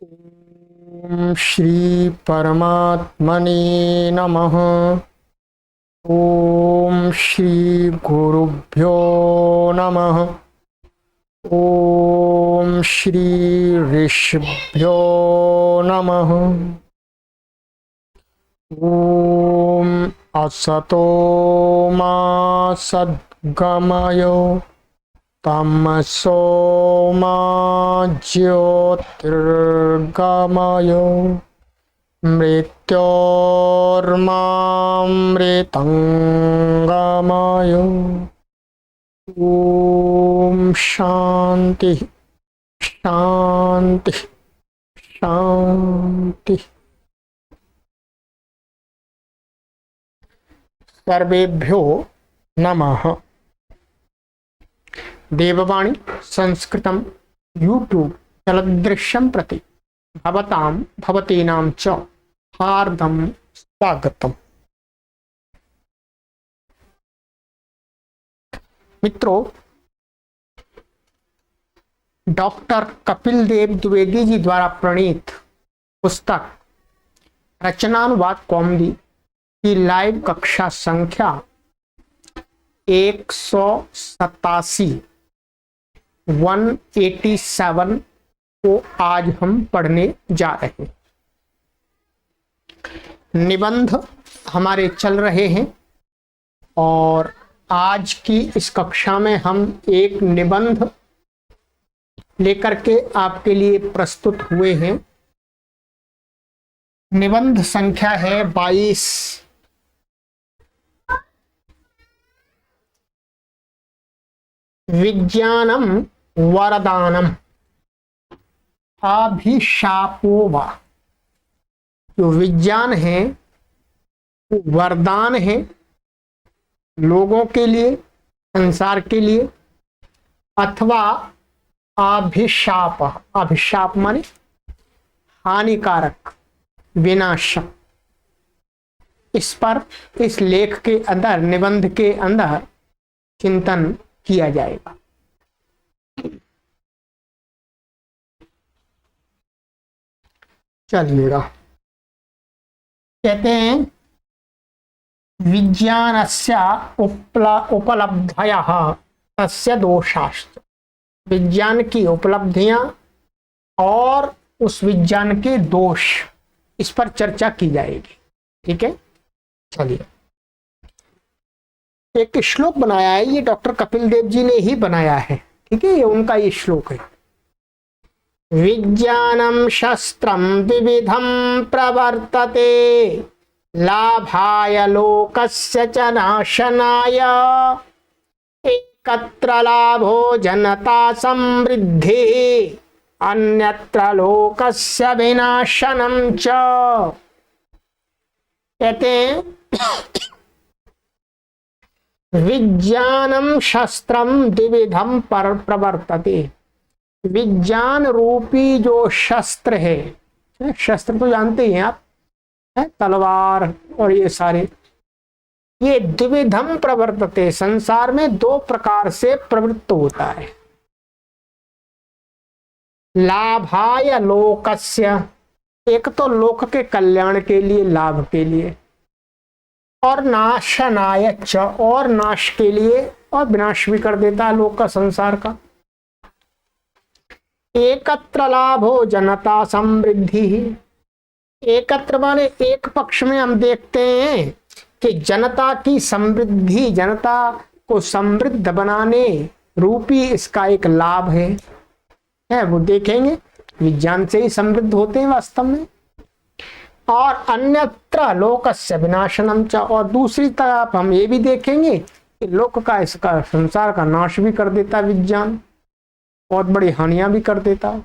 ओम श्री परमात्मने नमः। ओम श्री गुरुभ्यो नमः। ओम श्री ऋषिभ्यो नमः। ओम असतो मा सद्गमय तमसो मा ज्योतिर्गमय मृत्योर्मामृतंगमय। ओम शांति शांति शांति। सर्वेभ्यो नमः। देववाणी संस्कृतं यूट्यूब चलदृश्यं प्रति भवतां भवतीनां च हार्दं स्वागतम्। मित्रों, डॉक्टर कपिल देव द्विवेदी जी द्वारा प्रणीत पुस्तक रचनानुवाद कौमुदी की लाइव कक्षा संख्या 187 को आज हम पढ़ने जा रहे हैं। निबंध हमारे चल रहे हैं और आज की इस कक्षा में हम एक निबंध लेकर के आपके लिए प्रस्तुत हुए हैं। निबंध संख्या है 22। विज्ञानम वरदानम अभिशापो वा। जो विज्ञान है वो वरदान है लोगों के लिए, संसार के लिए, अथवा अभिशाप। अभिशाप माने हानिकारक, विनाशक। इस पर इस लेख के अंदर, निबंध के अंदर चिंतन किया जाएगा। चलिएगा, कहते हैं विज्ञानस्य उपलब्धयः तस्य दोषाश्च। विज्ञान की उपलब्धियां और उस विज्ञान के दोष, इस पर चर्चा की जाएगी। ठीक है, चलिए। एक श्लोक बनाया है, ये डॉक्टर कपिल देव जी ने ही बनाया है। ठीक है, ये उनका ये श्लोक है। विज्ञानम शस्त्रम विविधम प्रवर्तते लाभाय लोकस्य च नाशनाय एकत्र लाभो जनता समृद्धि अन्यत्र लोकस्य विनाशनम च। कहते हैं विज्ञानम शस्त्रम द्विविधम पर प्रवर्तते। विज्ञान रूपी जो शस्त्र है, शस्त्र तो जानते ही हैं आप, तलवार और ये सारे, ये द्विविधम प्रवर्तते, संसार में दो प्रकार से प्रवृत्त होता है। लाभाय लोकस्य, एक तो लोक के कल्याण के लिए, लाभ के लिए, और नाशनाय च, और नाश के लिए, और विनाश भी कर देता है लोक का, संसार का। एकत्र लाभो जनता समृद्धि। एकत्र माने एक पक्ष में हम देखते हैं कि जनता की समृद्धि, जनता को समृद्ध बनाने रूपी इसका एक लाभ है, वो देखेंगे। विज्ञान से ही समृद्ध होते हैं वास्तव में। और अन्यत्र लोकस्य विनाशनम च, और दूसरी तरफ हम ये भी देखेंगे कि लोक का, इसका संसार का नाश भी कर देता विज्ञान, बहुत बड़ी हानियां भी कर देता।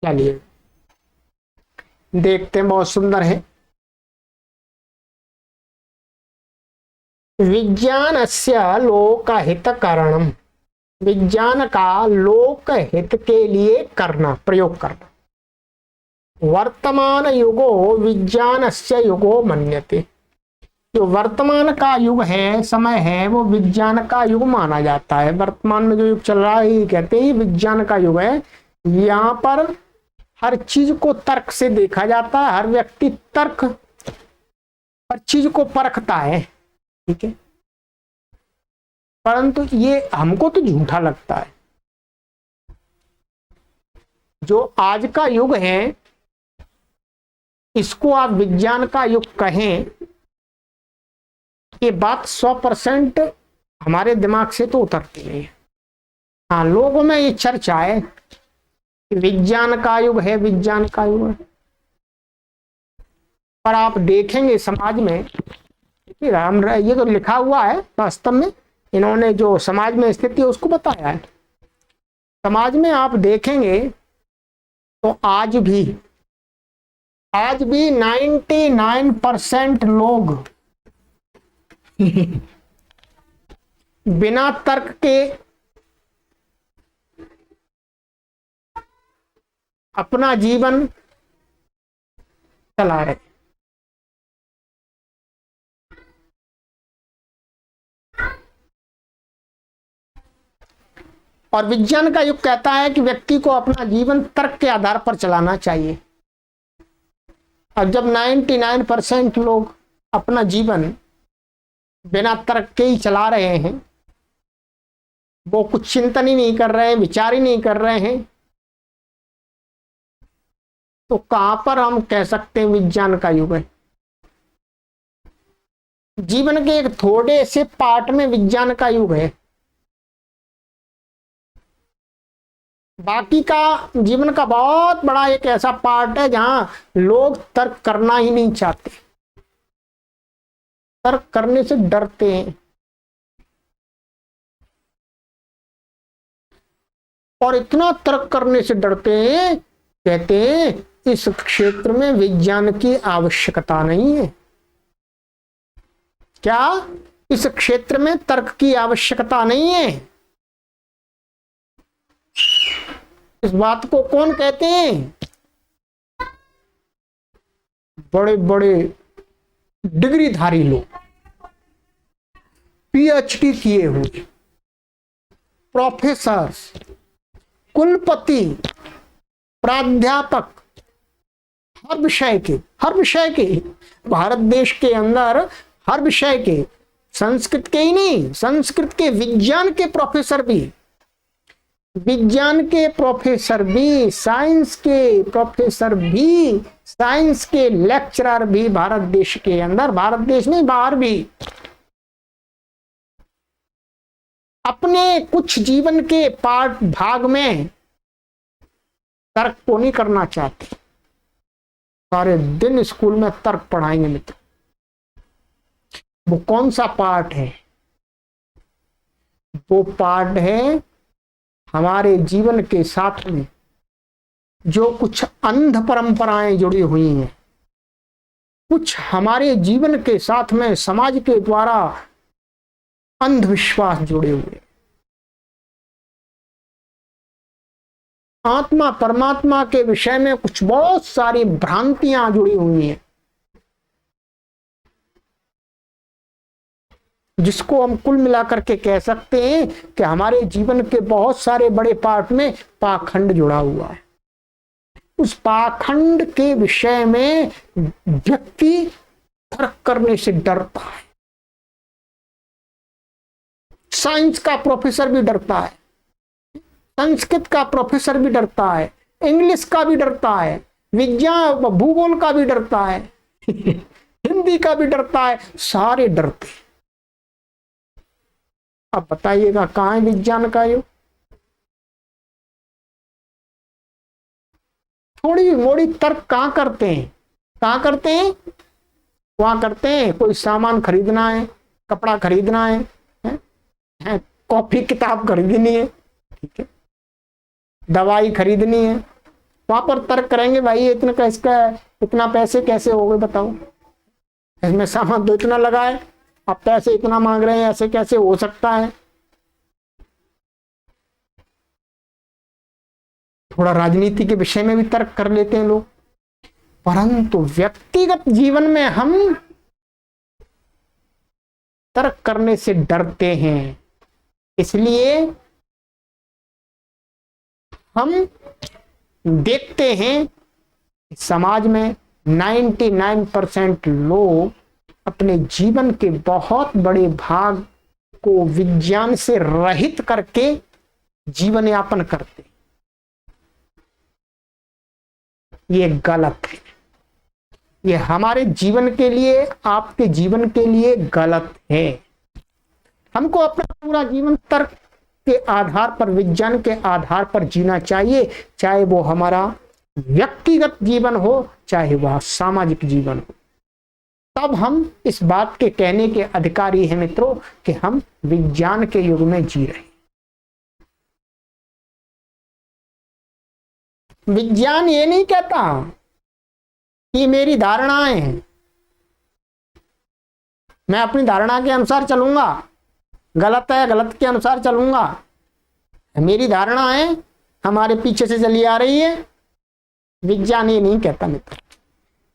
चलिए देखते हैं, बहुत सुंदर है। विज्ञानस्य लोकहित कारणम। विज्ञान का लोक हित के लिए करना, प्रयोग करना। वर्तमान युगो विज्ञानस्य युगो मन्यते। जो वर्तमान का युग है, समय है, वो विज्ञान का युग माना जाता है। वर्तमान में जो युग चल रहा है, ये कहते हैं विज्ञान का युग है। यहाँ पर हर चीज को तर्क से देखा जाता है, हर व्यक्ति तर्क हर चीज को परखता है, ठीक है। परंतु ये हमको तो झूठा लगता है। जो आज का युग है इसको आप विज्ञान का युग कहें, ये बात 100% हमारे दिमाग से तो उतरती नहीं है। हाँ, लोगों में ये चर्चा है कि विज्ञान का युग है, विज्ञान का युग है। पर आप देखेंगे समाज में, हम ये तो लिखा हुआ है, वास्तव में इन्होंने जो समाज में स्थिति है उसको बताया है। समाज में आप देखेंगे तो आज भी 99% लोग बिना तर्क के अपना जीवन चला रहे। और विज्ञान का युग कहता है कि व्यक्ति को अपना जीवन तर्क के आधार पर चलाना चाहिए। और जब 99% लोग अपना जीवन बिना तर्क के ही चला रहे हैं, वो कुछ चिंतन ही नहीं कर रहे हैं, विचार ही नहीं कर रहे हैं, तो कहां पर हम कह सकते हैं विज्ञान का युग है। जीवन के एक थोड़े से पार्ट में विज्ञान का युग है, बाकी का जीवन का बहुत बड़ा एक ऐसा पार्ट है जहां लोग तर्क करना ही नहीं चाहते, तर्क करने से डरते हैं। और इतना तर्क करने से डरते हैं, कहते हैं इस क्षेत्र में विज्ञान की आवश्यकता नहीं है। क्या इस क्षेत्र में तर्क की आवश्यकता नहीं है? इस बात को कौन कहते हैं? बड़े बड़े डिग्रीधारी लोग, पीएचडी किए हुए प्रोफेसर, कुलपति, प्राध्यापक, हर विषय के भारत देश के अंदर हर विषय के, संस्कृत के ही नहीं, संस्कृत के विज्ञान के प्रोफेसर भी, विज्ञान के प्रोफेसर भी, साइंस के प्रोफेसर भी, साइंस के लेक्चरर भी भारत देश के अंदर, भारत देश में बाहर भी अपने कुछ जीवन के पार्ट भाग में तर्क को नहीं करना चाहते। सारे दिन स्कूल में तर्क पढ़ाएंगे मित्र। वो कौन सा पार्ट है? वो पार्ट है हमारे जीवन के साथ में जो कुछ अंध परंपराएं जुड़ी हुई हैं, कुछ हमारे जीवन के साथ में समाज के द्वारा अंधविश्वास जुड़े हुए, आत्मा परमात्मा के विषय में कुछ बहुत सारी भ्रांतियां जुड़ी हुई हैं, जिसको हम कुल मिलाकर के कह सकते हैं कि हमारे जीवन के बहुत सारे बड़े पार्ट में पाखंड जुड़ा हुआ है। उस पाखंड के विषय में व्यक्ति तर्क करने से डरता है। साइंस का प्रोफेसर भी डरता है, संस्कृत का प्रोफेसर भी डरता है, इंग्लिश का भी डरता है, विज्ञान भूगोल का भी डरता है हिंदी का भी डरता है, सारे डरते। अब बताइएगा कहां है विज्ञान का युग? थोड़ी मोड़ी तर्क कहां करते हैं? कहां करते हैं? वहां करते हैं कोई सामान खरीदना है, कपड़ा खरीदना है, कॉपी किताब खरीदनी है, ठीक है, दवाई खरीदनी है, वहां पर तर्क करेंगे भाई इतना का, इसका इतना पैसे कैसे हो गए बताओ, इसमें सामान तो इतना लगा है, आप पैसे इतना मांग रहे हैं, ऐसे कैसे हो सकता है? थोड़ा राजनीति के विषय में भी तर्क कर लेते हैं लोग, परंतु व्यक्तिगत जीवन में हम तर्क करने से डरते हैं। इसलिए हम देखते हैं समाज में 99% लोग अपने जीवन के बहुत बड़े भाग को विज्ञान से रहित करके जीवन यापन करते। ये गलत है। ये हमारे जीवन के लिए, आपके जीवन के लिए गलत है। हमको अपना पूरा जीवन तर्क के आधार पर, विज्ञान के आधार पर जीना चाहिए, चाहे वो हमारा व्यक्तिगत जीवन हो, चाहे वह सामाजिक जीवन हो। तब हम इस बात के कहने के अधिकारी हैं मित्रों कि हम विज्ञान के युग में जी रहे हैं। विज्ञान ये नहीं कहता कि मेरी धारणाएं हैं, मैं अपनी धारणा के अनुसार चलूंगा, गलत है गलत के अनुसार चलूंगा। मेरी धारणा है हमारे पीछे से चली आ रही है। विज्ञान ये नहीं कहता मित्र।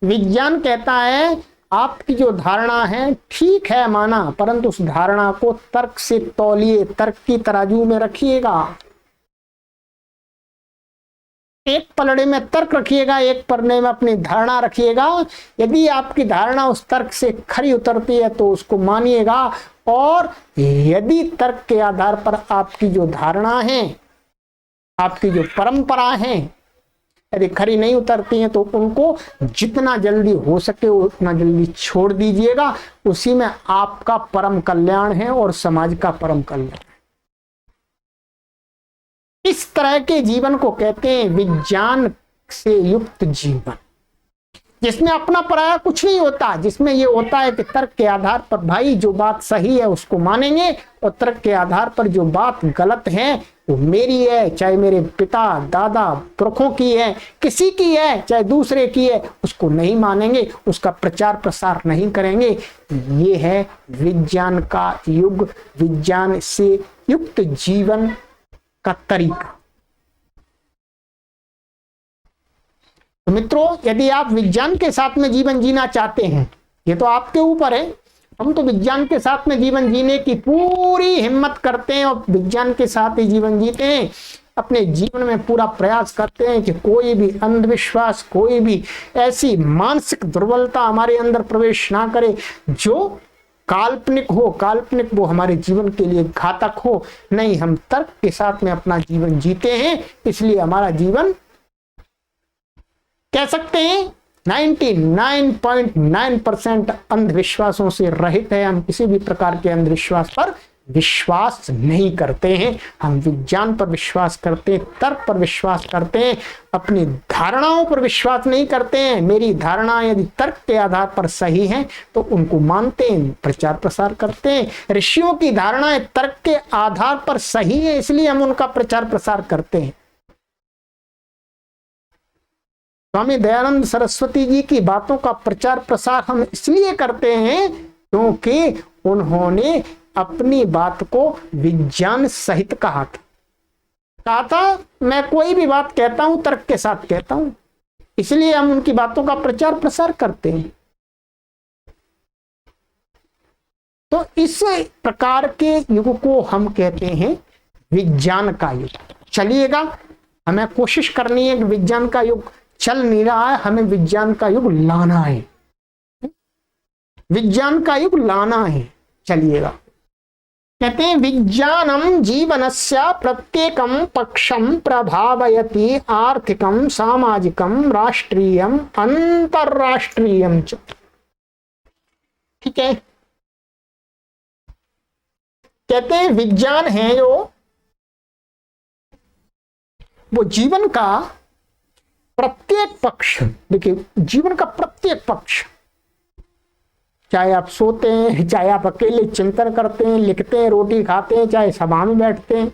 विज्ञान कहता है आपकी जो धारणा है ठीक है माना, परंतु उस धारणा को तर्क से तौलिए, तर्क की तराजू में रखिएगा। एक पलड़े में तर्क रखिएगा, एक पलड़े में अपनी धारणा रखिएगा। यदि आपकी धारणा उस तर्क से खरी उतरती है तो उसको मानिएगा, और यदि तर्क के आधार पर आपकी जो धारणा है, आपकी जो परंपरा है, यदि खरी नहीं उतरती हैं तो उनको जितना जल्दी हो सके उतना जल्दी छोड़ दीजिएगा। उसी में आपका परम कल्याण है और समाज का परम कल्याण। इस तरह के जीवन को कहते हैं विज्ञान से युक्त जीवन, जिसमें अपना पराया कुछ नहीं होता, जिसमें ये होता है कि तर्क के आधार पर भाई जो बात सही है उसको मानेंगे, और तर्क के आधार पर जो बात गलत है वो मेरी है, चाहे मेरे पिता दादा पुरखों की है, किसी की है, चाहे दूसरे की है, उसको नहीं मानेंगे, उसका प्रचार प्रसार नहीं करेंगे। ये है विज्ञान का युग, विज्ञान से युक्त जीवन का तरीका। तो मित्रों, यदि आप विज्ञान के साथ में जीवन जीना चाहते हैं, ये तो आपके ऊपर है। हम तो विज्ञान के साथ में जीवन जीने की पूरी हिम्मत करते हैं और विज्ञान के साथ ही जीवन जीते हैं। अपने जीवन में पूरा प्रयास करते हैं कि कोई भी अंधविश्वास, कोई भी ऐसी मानसिक दुर्बलता हमारे अंदर प्रवेश ना करे जो काल्पनिक हो, काल्पनिक वो हमारे जीवन के लिए घातक हो। नहीं, हम तर्क के साथ में अपना जीवन जीते हैं, इसलिए हमारा जीवन कह सकते हैं 99.9% अंधविश्वासों से रहित है। हम किसी भी प्रकार के अंधविश्वास पर विश्वास नहीं करते हैं। हम विज्ञान पर विश्वास करते हैं, तर्क पर विश्वास करते हैं, अपनी धारणाओं पर विश्वास नहीं करते हैं। मेरी धारणा यदि तर्क के आधार पर सही है तो उनको मानते हैं, प्रचार प्रसार करते हैं। ऋषियों की धारणाएं तर्क के आधार पर सही है, इसलिए हम उनका प्रचार प्रसार करते हैं। स्वामी दयानंद सरस्वती जी की बातों का प्रचार प्रसार हम इसलिए करते हैं क्योंकि उन्होंने अपनी बात को विज्ञान सहित कहा था। मैं कोई भी बात कहता हूं तर्क के साथ कहता हूं, इसलिए हम उनकी बातों का प्रचार प्रसार करते हैं। तो इस प्रकार के युग को हम कहते हैं विज्ञान का युग। चलिएगा, हमें कोशिश करनी है कि विज्ञान का युग चल नहीं रहा है, हमें विज्ञान का युग लाना है, विज्ञान का युग लाना है। चलिएगा, कहते हैं विज्ञानम जीवनस्य प्रत्येकम पक्षम प्रभावयति आर्थिकम सामाजिकम राष्ट्रीयम अंतरराष्ट्रीयम च। ठीक है, कहते हैं विज्ञान है जो वो जीवन का प्रत्येक पक्ष, देखिए जीवन का प्रत्येक पक्ष, चाहे आप सोते हैं, चाहे आप अकेले चिंतन करते हैं, लिखते हैं, रोटी खाते हैं, चाहे सभा में बैठते हैं,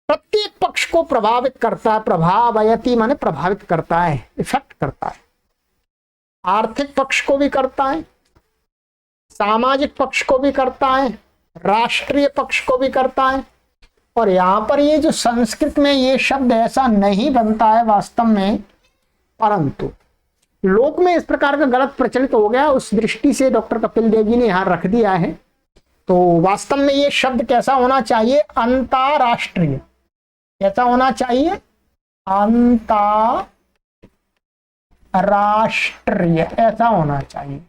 प्रत्येक पक्ष को प्रभावित करता है। प्रभावयति माने प्रभावित करता है, इफेक्ट करता है। आर्थिक पक्ष को भी करता है, सामाजिक पक्ष को भी करता है, राष्ट्रीय पक्ष को भी करता है। और यहां पर ये जो संस्कृत में ये शब्द ऐसा नहीं बनता है वास्तव में, परंतु लोक में इस प्रकार का गलत प्रचलित हो गया, उस दृष्टि से डॉक्टर कपिल देव जी ने यहां रख दिया है। तो वास्तव में ये शब्द कैसा होना चाहिए? अंतरराष्ट्रीय। कैसा होना चाहिए? अंतरराष्ट्रीय ऐसा होना चाहिए।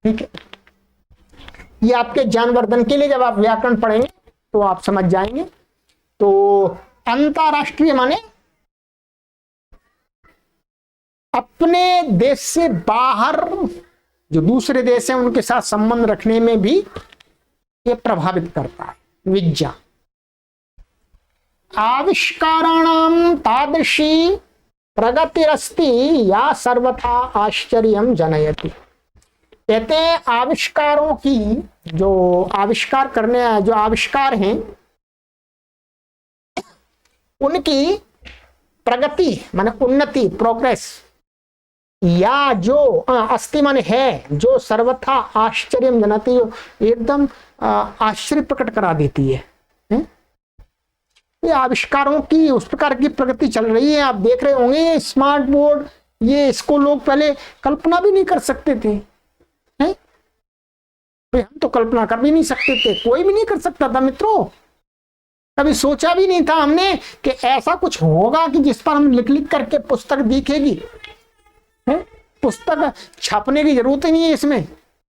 ठीक है, ये आपके ज्ञानवर्धन के लिए जब आप व्याकरण पढ़ेंगे तो आप समझ जाएंगे। तो अंतरराष्ट्रीय माने अपने देश से बाहर जो दूसरे देश हैं उनके साथ संबंध रखने में भी ये प्रभावित करता है। विज्ञान आविष्काराणाम तादृशी प्रगतिरस्ति या सर्वथा आश्चर्यम जनयति। कहते हैं आविष्कारों की जो आविष्कार करने जो आविष्कार हैं उनकी प्रगति माने उन्नति प्रोग्रेस, या जो अस्ति माने है, जो सर्वथा आश्चर्य जनती एकदम आश्चर्य प्रकट करा देती है। ये आविष्कारों की उस प्रकार की प्रगति चल रही है। आप देख रहे होंगे स्मार्ट बोर्ड, ये इसको लोग पहले कल्पना भी नहीं कर सकते थे। हम तो कल्पना कर भी नहीं सकते थे, कोई भी नहीं कर सकता था मित्रों। कभी सोचा भी नहीं था हमने कि ऐसा कुछ होगा कि जिस पर हम लिख लिख करके पुस्तक दिखेगी। पुस्तक छापने की जरूरत ही नहीं है, इसमें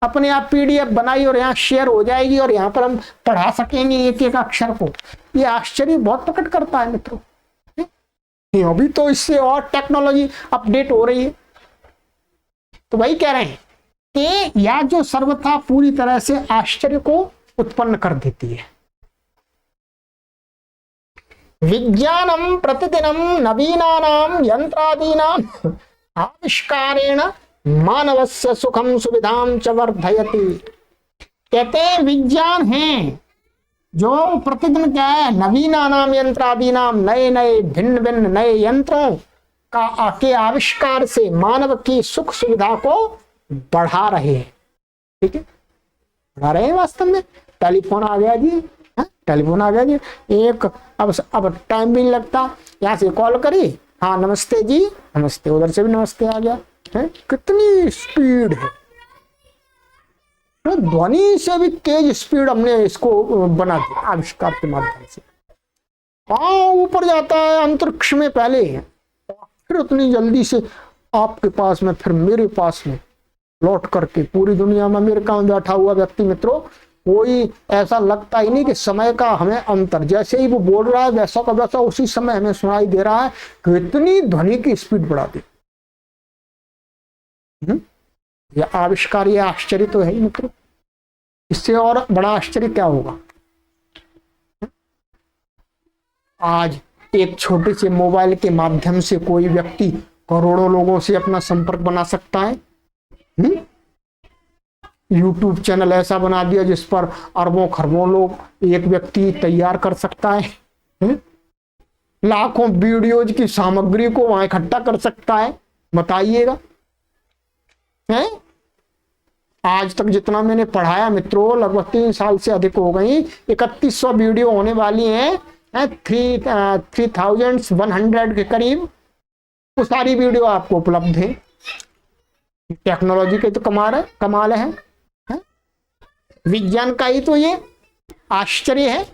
अपने आप पीडीएफ बनाई और यहाँ शेयर हो जाएगी और यहाँ पर हम पढ़ा सकेंगे एक एक अक्षर को। ये आश्चर्य बहुत प्रकट करता है मित्रों। अभी तो इससे और टेक्नोलॉजी अपडेट हो रही है। तो वही कह रहे हैं कि यह जो सर्वथा पूरी तरह से आश्चर्य को उत्पन्न कर देती है। विज्ञानम प्रतिदिनम नवीनानाम यंत्रादीनाम आविष्कारेण मानवस्य सुखम सुविधाम च वर्धयति। कहते हैं विज्ञान है जो प्रतिदिन क्या है, नवीनानाम यंत्रादीनाम नए नए भिन्न भिन्न नए यंत्रों का के आविष्कार से मानव की सुख सुविधा को बढ़ा रहे हैं। ठीक है, बढ़ा रहे हैं। वास्तव में टेलीफोन आ गया जी, टेलीफोन आ गया जी, एक अब टाइम भी नहीं लगता, यहाँ से कॉल करी, हाँ नमस्ते जी, नमस्ते, उधर से भी नमस्ते आ गया है। कितनी स्पीड है, तो ध्वनि से भी तेज स्पीड हमने इसको बना दिया आविष्कार के माध्यम से। हाँ ऊपर जाता है अंतरिक्ष में पहले, फिर उतनी जल्दी से आपके पास में, फिर मेरे पास में लौट करके पूरी दुनिया में। अमेरिका में बैठा हुआ व्यक्ति मित्रों, कोई ऐसा लगता ही नहीं कि समय का हमें अंतर, जैसे ही वो बोल रहा है वैसा का वैसा उसी समय हमें सुनाई दे रहा है कि इतनी ध्वनि की स्पीड बढ़ा दी। यह आविष्कार, यह आश्चर्य तो है ही मित्रों। इससे और बड़ा आश्चर्य क्या होगा। आज एक छोटे से मोबाइल के माध्यम से कोई व्यक्ति करोड़ों लोगों से अपना संपर्क बना सकता है। यूट्यूब चैनल ऐसा बना दिया जिस पर अरबों खरबों लोग एक व्यक्ति तैयार कर सकता है। लाखों वीडियोज की सामग्री को वहां इकट्ठा कर सकता है। बताइएगा, हैं? आज तक जितना मैंने पढ़ाया मित्रों, लगभग 3 साल से अधिक हो गई, 3100 वीडियो होने वाली हैं, 3100 के करीब। वो सारी वीडियो आपको उपलब्ध है। टेक्नोलॉजी के तो कमाल है। विज्ञान का ही तो ये आश्चर्य है।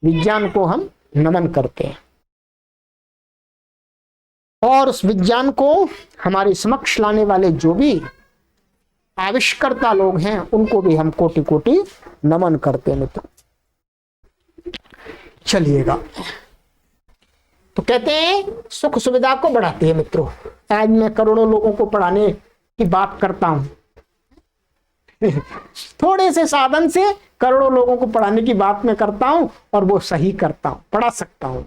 विज्ञान को हम नमन करते हैं और उस विज्ञान को हमारे समक्ष लाने वाले जो भी आविष्कर्ता लोग हैं उनको भी हम कोटि कोटि नमन करते हैं मित्रों। चलिएगा, तो कहते हैं सुख सुविधा को बढ़ाती है मित्रों। आज मैं करोड़ों लोगों को पढ़ाने की बात करता हूं, थोड़े से साधन से करोड़ों लोगों को पढ़ाने की बात मैं करता हूं और वो सही करता हूं, पढ़ा सकता हूं।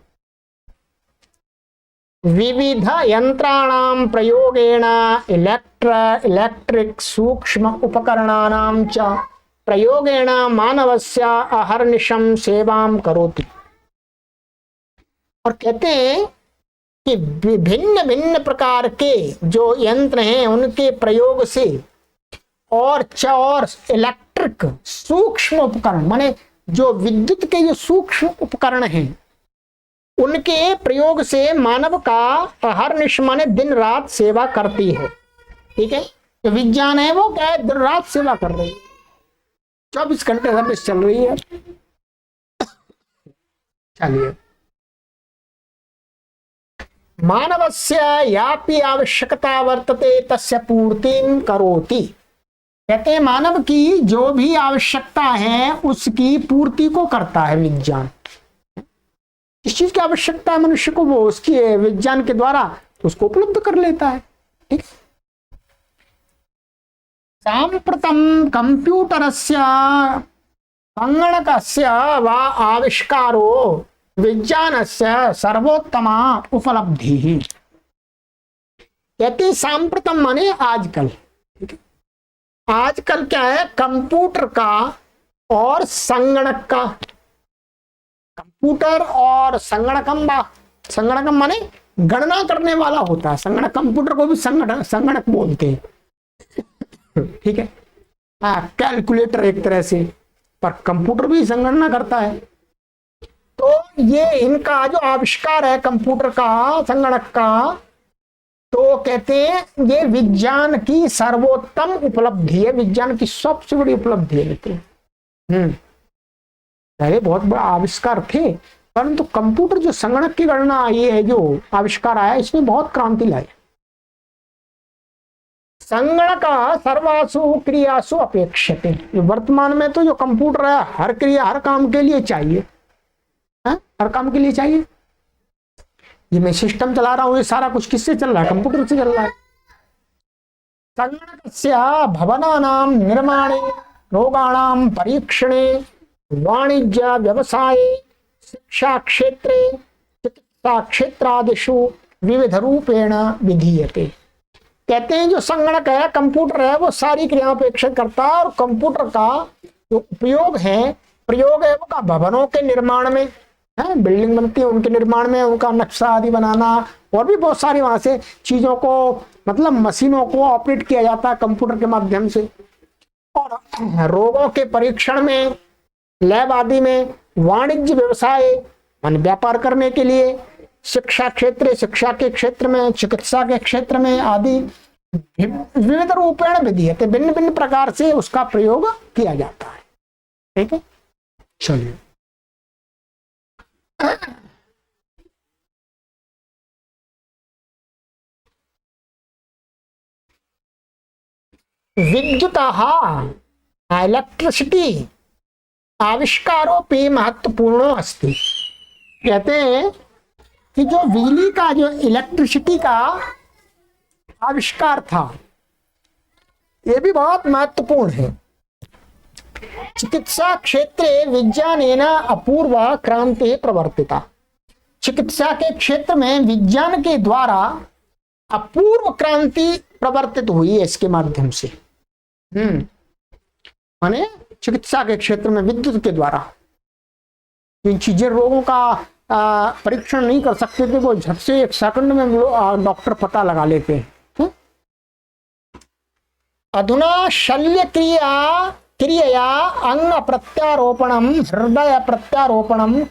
विविध यंत्राणाम प्रयोगेण इलेक्ट्रिक सूक्ष्म उपकरणानां च प्रयोगेण मानवस्य अहर्निशं सेवां करोति। और कहते हैं कि भिन्न भिन्न प्रकार के जो यंत्र हैं उनके प्रयोग से और इलेक्ट्रिक सूक्ष्म उपकरण माने जो विद्युत के जो सूक्ष्म उपकरण हैं उनके प्रयोग से मानव का अहर्निश माने दिन रात सेवा करती है। ठीक है, जो विज्ञान है वो क्या है, दिन रात सेवा कर रही है, 24 घंटे सर्विस चल रही है। चलिए, मानवस्य यापि आवश्यकता वर्तते तस्य पूर्तिं करोति। कहते हैं मानव की जो भी आवश्यकता है उसकी पूर्ति को करता है विज्ञान। इस चीज की आवश्यकता है मनुष्य को, वो उसकी विज्ञान के द्वारा उसको उपलब्ध कर लेता है। ठीक। सांप्रतम कंप्यूटरस्य संगणकस्य वा आविष्कारो विज्ञानस्य सर्वोत्तमा उपलब्धि। कहते सांप्रतम माने आजकल। ठीक है, आजकल क्या है, कंप्यूटर का और संगणक का, कंप्यूटर और संगणकम माने गणना करने वाला होता है। संगणक, कंप्यूटर को भी संगणक बोलते हैं। ठीक है, हाँ, कैलकुलेटर एक तरह से, पर कंप्यूटर भी संगणना करता है। तो ये इनका जो आविष्कार है कंप्यूटर का, संगणक का, तो कहते हैं ये विज्ञान की सर्वोत्तम उपलब्धि है, विज्ञान की सबसे बड़ी उपलब्धि है मित्रों। पहले बहुत बड़ा आविष्कार थे, परंतु कंप्यूटर जो संगणक की गणना आई है, जो आविष्कार आया, इसमें बहुत क्रांति लाई। संगणक सर्वासु क्रियासु अपेक्षते। वर्तमान में तो जो कंप्यूटर है हर क्रिया, हर काम के लिए चाहिए, हर काम के लिए चाहिए। ये मैं सिस्टम चला रहा हूं, ये सारा कुछ किससे चल रहा है, कंप्यूटर से चल रहा है। संगणकस्य भवनानां निर्माणे, रोगाणां परीक्षणे, वाणिज्य व्यवसाये, शिक्षा क्षेत्रे, चिकित्सा क्षेत्रादिषु विविध रूपेण विधीयते। कहते हैं जो संगणक है, कंप्यूटर है, वो सारी क्रियाओं पर अपेक्षा करता है। और कंप्यूटर का जो उपयोग है, प्रयोग है, वो भवनों के निर्माण में है, बिल्डिंग बनती है उनके निर्माण में, उनका नक्शा आदि बनाना, और भी बहुत सारी वहां से चीजों को, मतलब मशीनों को ऑपरेट किया जाता है कंप्यूटर के माध्यम से। और रोगों के परीक्षण में, लैब आदि में, वाणिज्य व्यवसाय मान व्यापार करने के लिए, शिक्षा क्षेत्र, शिक्षा के क्षेत्र में, चिकित्सा के क्षेत्र में आदि विविध रूपेण विधीयते, भिन्न भिन्न प्रकार से उसका प्रयोग किया जाता है। ठीक है, चलिए विद्युत इलेक्ट्रिसिटी आविष्कारोपि महत्वपूर्ण अस्ति। कहते हैं कि जो बिजली का, जो इलेक्ट्रिसिटी का आविष्कार था, यह भी बहुत महत्वपूर्ण है। चिकित्सा क्षेत्रे विज्ञानेन अपूर्व क्रांति प्रवर्तिता। चिकित्सा के क्षेत्र में विज्ञान के द्वारा अपूर्व क्रांति प्रवर्तित हुई है इसके माध्यम से। माने चिकित्सा के क्षेत्र में विद्युत के द्वारा इन चीजें, रोगों का परीक्षण नहीं कर सकते थे, वो झट से 1 सेकंड में डॉक्टर पता लगा लेते हैं। अधुना शल्य क्रिया अंग प्रत्यारोपणम, हृदय प्रत्यारोपणम,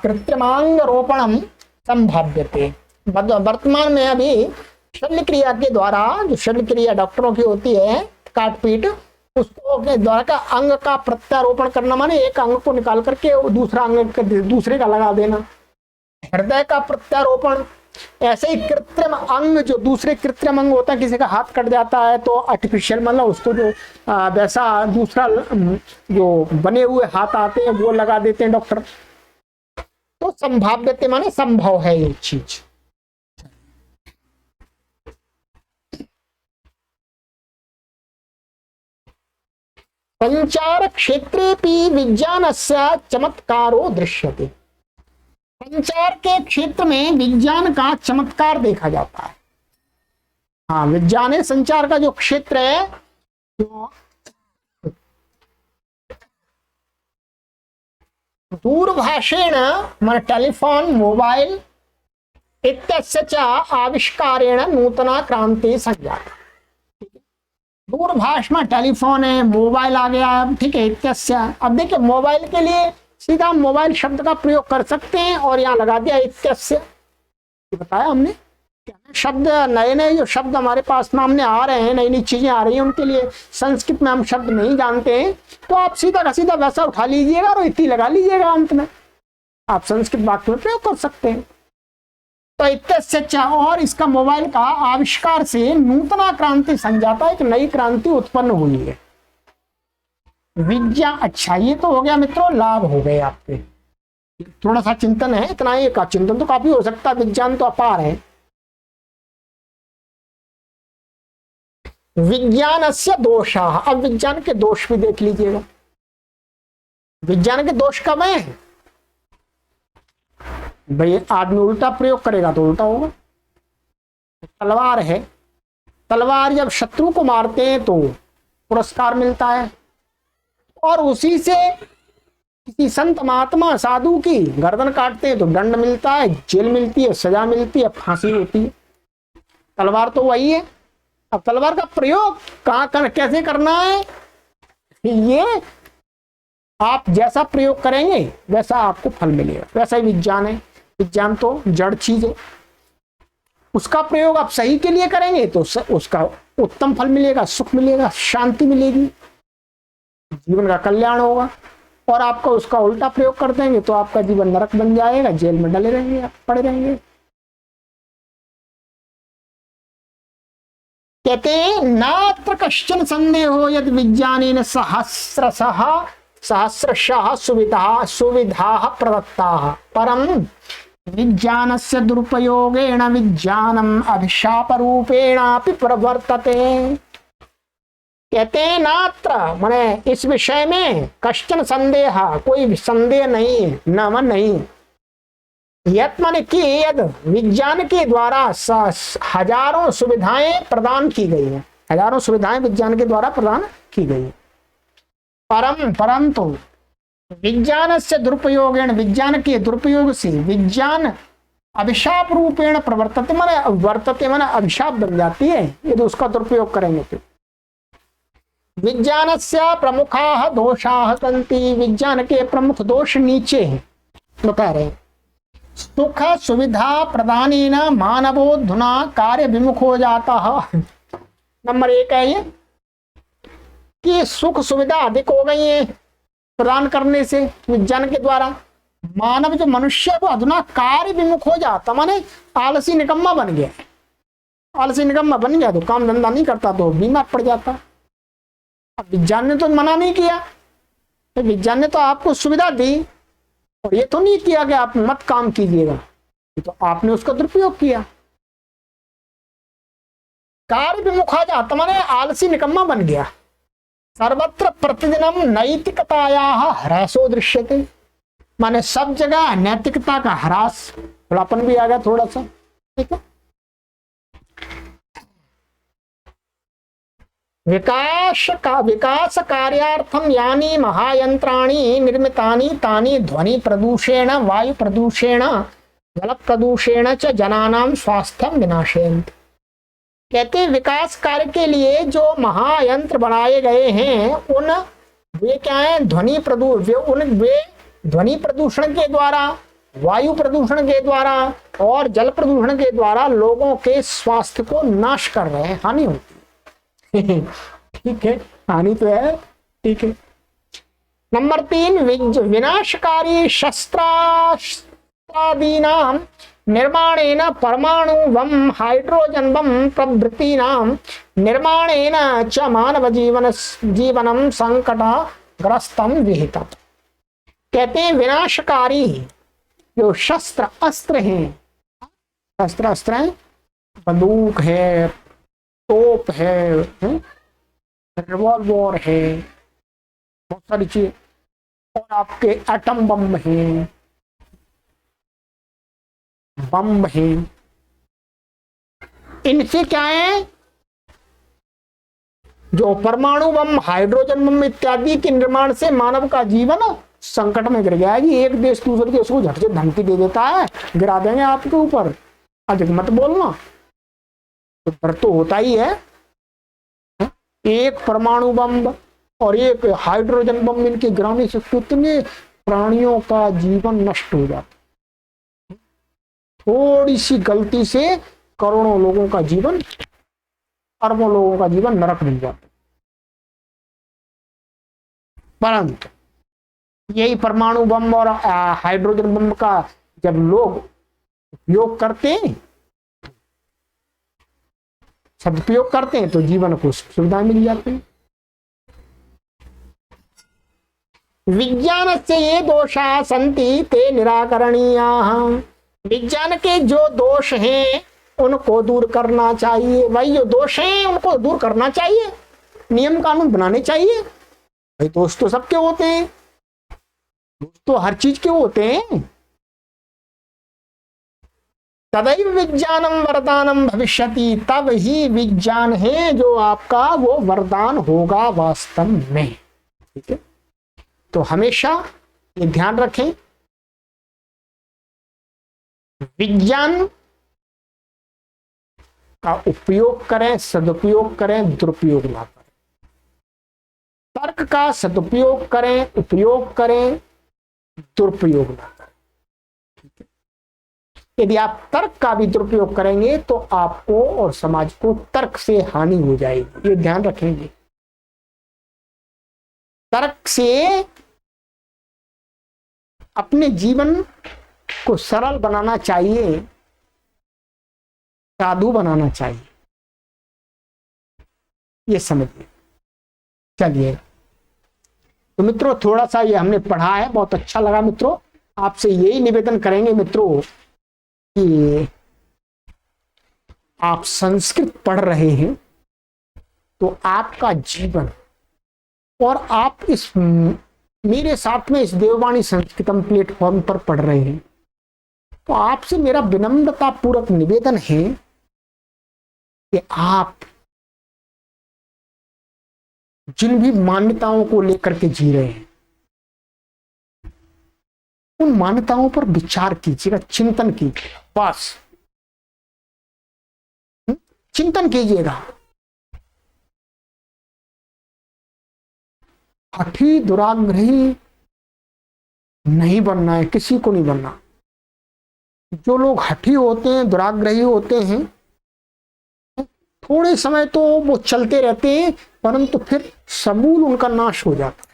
कृत्रिमांग रोपणम संभाव्यते। वर्तमान में अभी शल्य क्रिया के द्वारा, जो शल्य क्रिया डॉक्टरों की होती है, काट पीट, उसको के द्वारा का अंग का प्रत्यारोपण करना, माने एक अंग को निकाल करके दूसरा अंग दूसरे का लगा देना। हृदय का प्रत्यारोपण, ऐसे ही कृत्रिम अंग, जो दूसरे कृत्रिम अंग होता है, किसी का हाथ कट जाता है तो आर्टिफिशियल, मतलब उसको जो वैसा दूसरा जो बने हुए हाथ आते हैं वो लगा देते हैं डॉक्टर। तो संभाव्यते माने संभव है ये चीज। संचार क्षेत्रेपि विज्ञानस्य चमत्कारो दृश्यते। संचार के क्षेत्र में विज्ञान का चमत्कार देखा जाता है। हाँ, विज्ञान है संचार का जो क्षेत्र है, जो दूरभाषेण मन टेलीफोन, मोबाइल इत्यस्य च आविष्कारेण नूतना क्रांति संजाता। दूरभाष में टेलीफोन है, मोबाइल आ गया है, ठीक है, इत्यस्य। अब देखिए मोबाइल के लिए सीधा मोबाइल शब्द का प्रयोग कर सकते हैं और यहाँ लगा दिया इत्यस्य, बताया हमने। शब्द नए नए जो शब्द हमारे पास सामने आ रहे हैं, नई नई चीजें आ रही हैं, उनके लिए संस्कृत में हम शब्द नहीं जानते हैं, तो आप सीधा का सीधा वैसा उठा लीजिएगा और इति लगा लीजिएगा, अंत में आप संस्कृत वाक्य में प्रयोग कर सकते हैं। तो इत्तस्य और इसका मोबाइल का आविष्कार से नूतना क्रांति संजाता, एक नई क्रांति उत्पन्न हुई है। विज्ञान, अच्छा ये तो हो गया मित्रों, लाभ हो गए आपके। थोड़ा सा चिंतन है, इतना ही का चिंतन तो काफी हो सकता है, विज्ञान तो अपार है। विज्ञान से दोष, अब विज्ञान के दोष भी देख लीजिएगा। विज्ञान के दोष कब है भाई? आदमी उल्टा प्रयोग करेगा तो उल्टा होगा। तलवार है, तलवार जब शत्रु को मारते हैं तो पुरस्कार मिलता है, और उसी से किसी संत महात्मा साधु की गर्दन काटते हैं तो दंड मिलता है, जेल मिलती है, सजा मिलती है, फांसी होती है। तलवार तो वही है। अब तलवार का प्रयोग कहां कैसे करना है, ये आप जैसा प्रयोग करेंगे वैसा आपको फल मिलेगा। वैसा ही विज्ञान है। विज्ञान तो जड़ चीज है, उसका प्रयोग आप सही के लिए करेंगे तो उसका उत्तम फल मिलेगा, सुख मिलेगा, शांति मिलेगी, जीवन का कल्याण होगा। और आपका उसका उल्टा प्रयोग कर देंगे तो आपका जीवन नरक बन जाएगा, जेल में डले रहेंगे, आप पड़े रहेंगे। कहते हैं नात्र कश्चन संदेहो यद विज्ञानेन सहस्रशः सुविधा प्रदत्ता परम विज्ञानस्य दुरुपयोगेन विज्ञानम अभिशाप रूपेणापि प्रवर्तते। कहते हैं नात्र माने इस विषय में कश्चन संदेह, कोई संदेह नहीं है, न मन नहीं। यत माने कि यद विज्ञान के द्वारा हजारों सुविधाएं प्रदान की गई हैं, हजारों सुविधाएं विज्ञान के द्वारा प्रदान की गई हैं। परंतु विज्ञान से दुरुपयोगेण, विज्ञान के दुरुपयोग से विज्ञान अभिशाप रूपेण प्रवर्तते माने वर्तते माने अभिशाप बन जाती है यदि उसका दुरुपयोग करेंगे तो। विज्ञान से प्रमुखा दोषा सन्ति, विज्ञान के प्रमुख दोष नीचे हैं, बता रहे हैं। सुख सुविधा प्रदानेन मानवोऽधुना कार्य विमुख हो जाता है। नंबर 1 है ये कि सुख सुविधा अधिक हो गई है प्रदान करने से विज्ञान के द्वारा। मानव जो मनुष्य है वो अधुना कार्य विमुख हो जाता, माने आलसी निकम्मा बन गया। आलसी निकम्मा बन गया तो काम धंधा नहीं करता तो बीमार पड़ जाता। अब विज्ञान ने तो मना नहीं किया, तो विज्ञान ने तो आपको सुविधा दी और ये तो नहीं किया कि आप मत काम कीजिएगा, तो आपने उसका दुरुपयोग किया। कार्य विमुख हो जाता माने आलसी निकम्मा बन गया। सर्वत्र प्रतिदिनम नैतिकतायाः ह्रासो दृश्यते, माने सब जगह नैतिकता का ह्रास, खुलापन भी आ गया थोड़ा सा। ठीक है। विकास कार्यार्थम यानी महायंत्राणि निर्मितानि तानि ध्वनि प्रदूषेण, वायु प्रदूषेण, जल प्रदूषेण च जनानां स्वास्थ्यं विनाशयन्ति। कहते हैं विकास कार्य के लिए जो महायंत्र बनाए गए हैं उन वे क्या है, ध्वनि प्रदूषण के द्वारा, वायु प्रदूषण के द्वारा और जल प्रदूषण के द्वारा लोगों के स्वास्थ्य को नाश कर रहे हैं, हानि होती है। ठीक है, हानि तो है। ठीक है। नंबर 3 विनाशकारी शस्त्रादीनां निर्माणेन परमाणु बम, हाइड्रोजन बम प्रभृतीनां निर्माणेन च मानव जीवनम संकटग्रस्तम विहितम्। कहते हैं विनाशकारी जो शस्त्र अस्त्र हैं, शस्त्र अस्त्र हैं, बंदूक है, तोप है, रिवॉल्वर है, बहुत सारी चीज, और आपके एटम बम है, बम है। इनसे क्या है, जो परमाणु बम, हाइड्रोजन बम इत्यादि के निर्माण से मानव का जीवन संकट में गिर गया है। एक देश दूसरे देश को झट से धमकी दे देता है, गिरा देंगे आपके ऊपर, अधिक मत बोलना, तो डर तो होता ही है। एक परमाणु बम और एक हाइड्रोजन बम इनके गिराने से कितने प्राणियों का जीवन नष्ट हो जाता। थोड़ी सी गलती से करोड़ों लोगों का जीवन, अरबों लोगों का जीवन नरक बन जाता। परंतु यही परमाणु बम और हाइड्रोजन बम का जब लोग उपयोग करते हैं, सदुपयोग करते हैं तो जीवन को सुविधाएं मिल जाती हैं। विज्ञान से ये दोषा संति ते निराकरणीया। विज्ञान के जो दोष हैं उनको दूर करना चाहिए। भाई जो दोष हैं उनको दूर करना चाहिए, नियम कानून बनाने चाहिए। भाई दोष तो सबके होते हैं, दोष तो हर चीज के होते हैं। तदैव विज्ञानम वरदानम भविष्यति, तब ही विज्ञान है जो आपका वो वरदान होगा वास्तव में। ठीक है, तो हमेशा ये ध्यान रखें, विज्ञान का उपयोग करें, सदुपयोग करें, दुरुपयोग ना करें। तर्क का सदुपयोग करें, उपयोग करें, दुरुपयोग ना करें। यदि आप तर्क का भी दुरुपयोग करेंगे तो आपको और समाज को तर्क से हानि हो जाएगी, ये ध्यान रखेंगे। तर्क से अपने जीवन को सरल बनाना चाहिए, साधु बनाना चाहिए, ये समझिए। चलिए तो मित्रों, थोड़ा सा ये हमने पढ़ा है, बहुत अच्छा लगा मित्रों। आपसे यही निवेदन करेंगे मित्रों कि आप संस्कृत पढ़ रहे हैं तो आपका जीवन, और आप इस मेरे साथ में इस देववाणी संस्कृतम प्लेटफॉर्म पर पढ़ रहे हैं, तो आपसे मेरा विनम्रता पूर्वक निवेदन है कि आप जिन भी मान्यताओं को लेकर के जी रहे हैं उन मान्यताओं पर विचार कीजिएगा, चिंतन कीजिएगा, बस चिंतन कीजिएगा। हठी दुराग्रही नहीं बनना है, किसी को नहीं बनना। जो लोग हठी होते हैं, दुराग्रही होते हैं, थोड़े समय तो वो चलते रहते हैं, परंतु फिर समूल उनका नाश हो जाता है,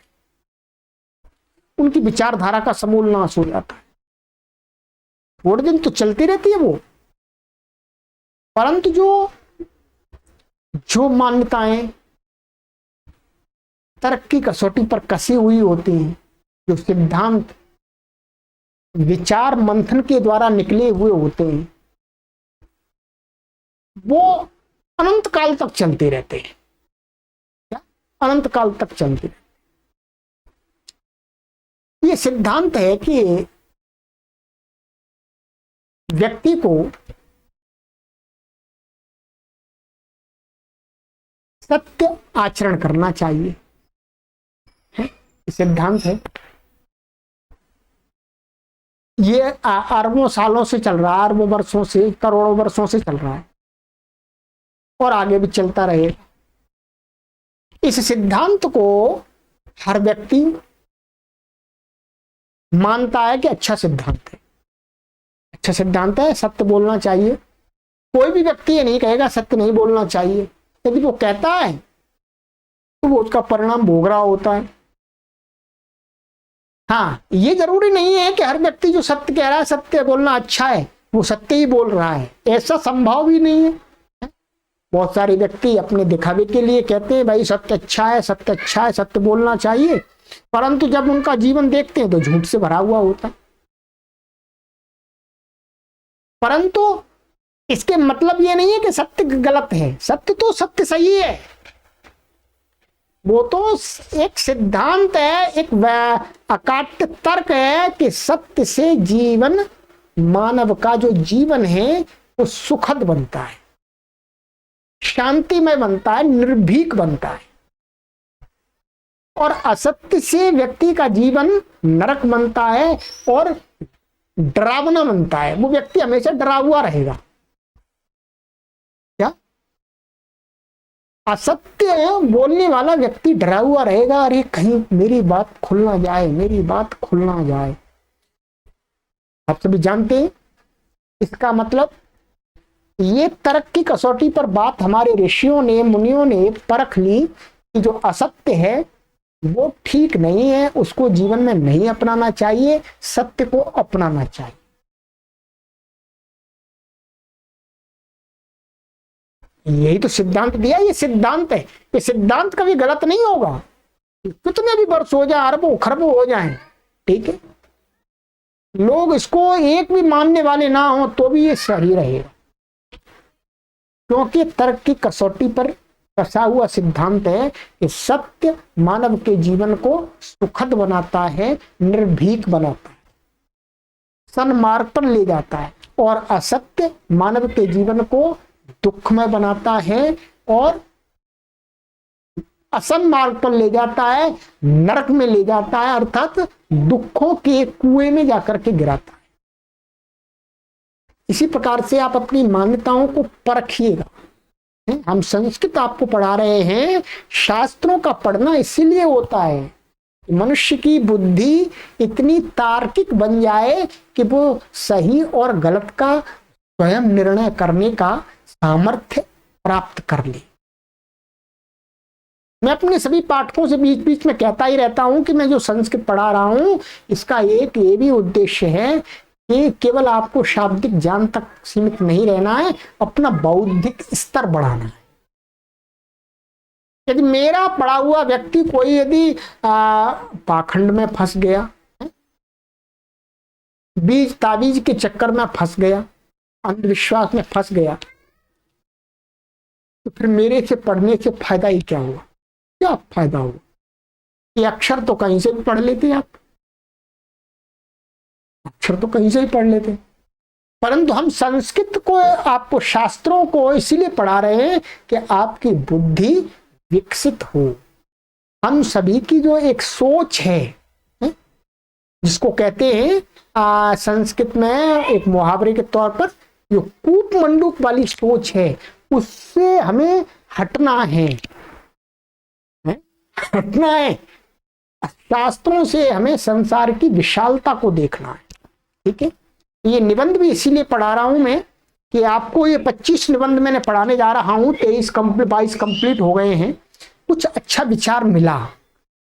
उनकी विचारधारा का समूल नाश हो जाता है। थोड़े दिन तो चलती रहती है वो, परंतु जो मान्यताएं तर्क की कसौटी पर कसी हुई होती हैं, जो सिद्धांत विचार मंथन के द्वारा निकले हुए होते हैं, वो अनंत काल तक चलते रहते हैं। क्या? अनंत काल तक चलते रहते। ये सिद्धांत है कि व्यक्ति को सत्य आचरण करना चाहिए, है? ये सिद्धांत है। ये अरबों सालों से चल रहा है, अरबों वर्षों से, करोड़ों वर्षों से चल रहा है और आगे भी चलता रहेगा। इस सिद्धांत को हर व्यक्ति मानता है कि अच्छा सिद्धांत है, अच्छा सिद्धांत है, सत्य बोलना चाहिए। कोई भी व्यक्ति ये नहीं कहेगा सत्य नहीं बोलना चाहिए। यदि वो कहता है तो वो उसका परिणाम भोग रहा होता है। हाँ, ये जरूरी नहीं है कि हर व्यक्ति जो सत्य कह रहा है, सत्य बोलना अच्छा है, वो सत्य ही बोल रहा है, ऐसा संभव ही नहीं है। बहुत सारे व्यक्ति अपने दिखावे के लिए कहते हैं भाई सत्य अच्छा है, सत्य अच्छा है, सत्य बोलना चाहिए, परंतु जब उनका जीवन देखते हैं तो झूठ से भरा हुआ होता है। परंतु इसके मतलब ये नहीं है कि सत्य गलत है, सत्य तो सत्य सही है। वो तो एक सिद्धांत है, एक अकाट्य तर्क है कि सत्य से जीवन, मानव का जो जीवन है वो सुखद बनता है, शांतिमय बनता है, निर्भीक बनता है। और असत्य से व्यक्ति का जीवन नरक बनता है और डरावना बनता है। वो व्यक्ति हमेशा डरा हुआ रहेगा। क्या? असत्य बोलने वाला व्यक्ति डरा हुआ रहेगा, अरे कहीं मेरी बात खुल ना जाए, मेरी बात खुल ना जाए। आप सभी जानते हैं इसका मतलब। ये तर्क की कसौटी पर बात हमारे ऋषियों ने, मुनियों ने परख ली कि जो असत्य है वो ठीक नहीं है, उसको जीवन में नहीं अपनाना चाहिए, सत्य को अपनाना चाहिए। यही तो सिद्धांत दिया, ये सिद्धांत है, ये सिद्धांत कभी गलत नहीं होगा। कितने भी वर्ष हो जाए, अरबों खरबों हो जाए, ठीक है, लोग इसको एक भी मानने वाले ना हो तो भी ये सही रहेगा, क्योंकि तर्क की कसौटी पर कसा हुआ सिद्धांत है कि सत्य मानव के जीवन को सुखद बनाता है, निर्भीक बनाता है, सन्मार्ग पर ले जाता है, और असत्य मानव के जीवन को दुखमय बनाता है और असन्मार्ग पर ले जाता है, नरक में ले जाता है, अर्थात दुखों के कुएं में जाकर के गिराता है। इसी प्रकार से आप अपनी मान्यताओं को परखिएगा। हम संस्कृत आपको पढ़ा रहे हैं, शास्त्रों का पढ़ना इसीलिए होता है कि मनुष्य की बुद्धि इतनी तार्किक बन जाए कि वो सही और गलत का स्वयं निर्णय करने का सामर्थ्य प्राप्त कर ले। मैं अपने सभी पाठकों से बीच बीच में कहता ही रहता हूं कि मैं जो संस्कृत पढ़ा रहा हूं इसका एक ये भी उद्देश्य है कि केवल आपको शाब्दिक ज्ञान तक सीमित नहीं रहना है, अपना बौद्धिक स्तर बढ़ाना है। यदि मेरा पढ़ा हुआ व्यक्ति कोई यदि पाखंड में फंस गया, बीज ताबीज के चक्कर में फंस गया, अंधविश्वास में फंस गया, तो फिर मेरे से पढ़ने से फायदा ही क्या हुआ? क्या फायदा हुआ? ये अक्षर तो कहीं से भी पढ़ लेते आप, अक्षर तो कहीं से ही पढ़ लेते, परंतु हम संस्कृत को, आपको शास्त्रों को इसीलिए पढ़ा रहे हैं कि आपकी बुद्धि विकसित हो। हम सभी की जो एक सोच है, जिसको कहते हैं संस्कृत में एक मुहावरे के तौर पर, जो कूप मंडूक वाली सोच है, उससे हमें हटना है, हटना है। शास्त्रों से हमें संसार की विशालता को देखना है, ठीक है। ये निबंध भी इसीलिए पढ़ा रहा हूं मैं कि आपको ये 25 निबंध मैंने पढ़ाने जा रहा हूं, 22 कंप्लीट हो गए हैं, कुछ अच्छा विचार मिला।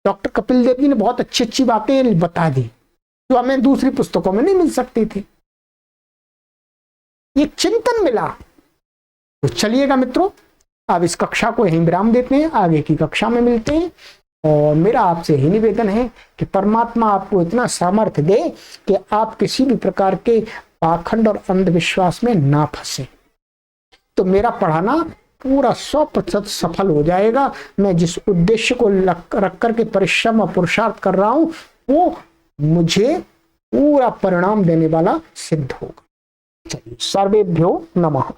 डॉक्टर कपिल देव जी ने बहुत अच्छी अच्छी बातें बता दी जो हमें दूसरी पुस्तकों में नहीं मिल सकती थी, ये चिंतन मिला। तो चलिएगा मित्रों, अब इस कक्षा को यहीं विराम देते हैं, आगे की कक्षा में मिलते हैं। और मेरा आपसे यही निवेदन है कि परमात्मा आपको इतना सामर्थ्य दे कि आप किसी भी प्रकार के पाखंड और अंधविश्वास में ना फंसे, तो मेरा पढ़ाना पूरा 100% सफल हो जाएगा। मैं जिस उद्देश्य को रख करके परिश्रम और पुरुषार्थ कर रहा हूं वो मुझे पूरा परिणाम देने वाला सिद्ध होगा। सर्वेभ्यो नमः।